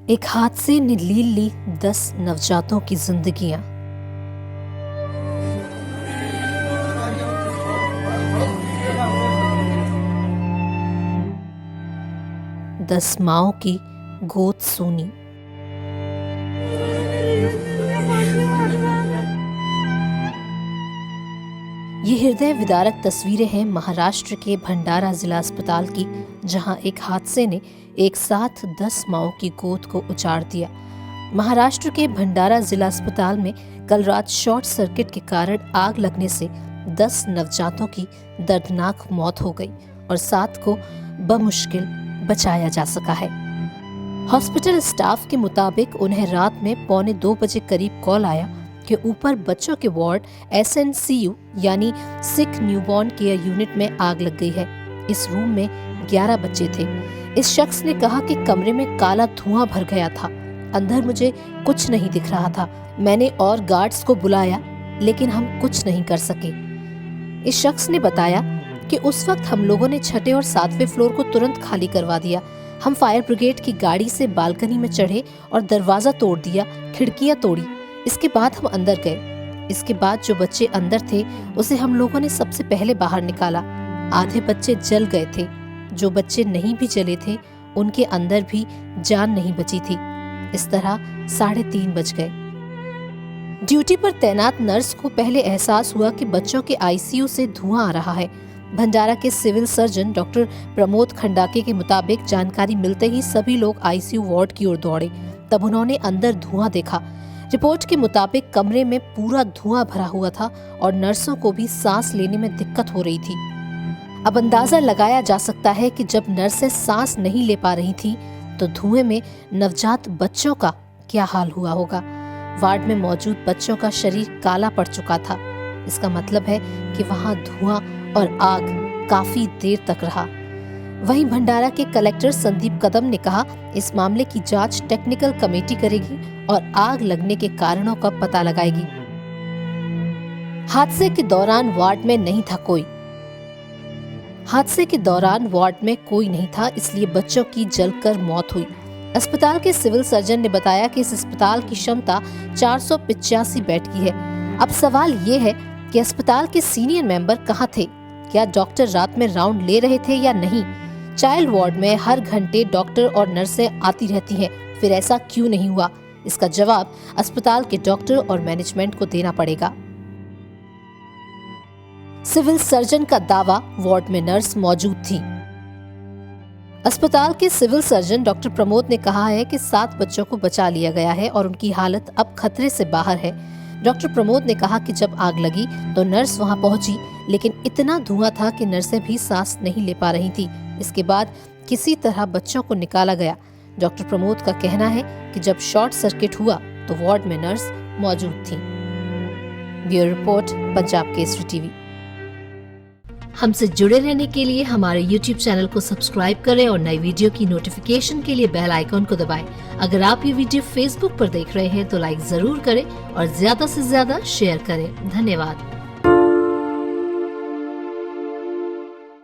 एक हादसे ने लील ली 10 नवजातों की जिंदगियां। दस माओं की गोद सूनी। ये हृदय विदारक तस्वीरें हैं महाराष्ट्र के भंडारा जिला अस्पताल की, जहां एक हादसे ने एक साथ 10 माओं की गोद को उजाड़ दिया। महाराष्ट्र के भंडारा जिला अस्पताल में कल रात शॉर्ट सर्किट के कारण आग लगने से 10 नवजातों की दर्दनाक मौत हो गई और 7 को बमुश्किल बचाया जा सका है। हॉस्पिटल स्टाफ के मुताबिक उन्हें रात में 1:45 बजे करीब कॉल आया कि ऊपर बच्चों के वार्ड SNCU यानी सिक न्यूबॉर्न केयर यूनिट में आग लग गई है। इस रूम में 11 बच्चे थे। इस शख्स ने कहा कि कमरे में काला धुआं भर गया था। अंदर मुझे कुछ नहीं दिख रहा था। मैंने और गार्ड्स को बुलाया लेकिन हम कुछ नहीं कर सके। इस शख्स ने बताया कि उस वक्त हम लोगों ने 6ठे और 7वें फ्लोर को तुरंत खाली करवा दिया। हम फायर ब्रिगेड की गाड़ी से बालकनी में चढ़े और दरवाजा तोड़ दिया, खिड़कियां तोड़ी। इसके बाद हम अंदर गए। इसके बाद जो बच्चे अंदर थे उसे हम लोगों ने सबसे पहले बाहर निकाला। आधे बच्चे जल गए थे। जो बच्चे नहीं भी जले थे उनके अंदर भी जान नहीं बची थी। इस तरह 3:30 बज गए। ड्यूटी पर तैनात नर्स को पहले एहसास हुआ कि बच्चों के ICU से धुआं आ रहा है। भंडारा के सिविल सर्जन डॉक्टर प्रमोद खंडाके के मुताबिक जानकारी मिलते ही सभी लोग ICU वार्ड की ओर दौड़े। तब उन्होंने अंदर धुआं देखा। रिपोर्ट के मुताबिक कमरे में पूरा धुआं भरा हुआ था और नर्सों को भी सांस लेने में दिक्कत हो रही थी। अब अंदाजा लगाया जा सकता है कि जब नर्सें सांस नहीं ले पा रही थी तो धुएं में नवजात बच्चों का क्या हाल हुआ होगा। वार्ड में मौजूद बच्चों का शरीर काला पड़ चुका था। इसका मतलब है कि वहां धुआं और आग काफी देर तक रहा। वहीं भंडारा के कलेक्टर संदीप कदम ने कहा, इस मामले की जांच टेक्निकल कमेटी करेगी और आग लगने के कारणों का पता लगाएगी। हादसे के दौरान वार्ड में नहीं था कोई। हादसे के दौरान वार्ड में कोई नहीं था, इसलिए बच्चों की जलकर मौत हुई। अस्पताल के सिविल सर्जन ने बताया कि इस अस्पताल की क्षमता 485 बेड की है। अब सवाल ये है कि अस्पताल के सीनियर मेंबर कहाँ थे? क्या डॉक्टर रात में राउंड ले रहे थे या नहीं? चाइल्ड वार्ड में हर घंटे डॉक्टर और नर्सें आती रहती हैं, फिर ऐसा क्यों नहीं हुआ? इसका जवाब अस्पताल के डॉक्टर और मैनेजमेंट को देना पड़ेगा। सिविल सर्जन का दावा, वार्ड में नर्स मौजूद थी। अस्पताल के सिविल सर्जन डॉक्टर प्रमोद ने कहा है कि 7 बच्चों को बचा लिया गया है और उनकी हालत अब खतरे से बाहर है। डॉक्टर प्रमोद ने कहा कि जब आग लगी तो नर्स वहां पहुंची, लेकिन इतना धुआं था कि नर्सें भी सांस नहीं ले पा रही थी। इसके बाद किसी तरह बच्चों को निकाला गया। डॉक्टर प्रमोद का कहना है कि जब शॉर्ट सर्किट हुआ तो वार्ड में नर्स मौजूद थी। Bureau report, Punjab Kesari TV. हमसे जुड़े रहने के लिए हमारे YouTube चैनल को सब्सक्राइब करें और नई वीडियो की नोटिफिकेशन के लिए बेल आइकॉन को दबाएं। अगर आप ये वीडियो Facebook पर देख रहे हैं तो लाइक जरूर करें और ज्यादा से ज्यादा शेयर करें। धन्यवाद।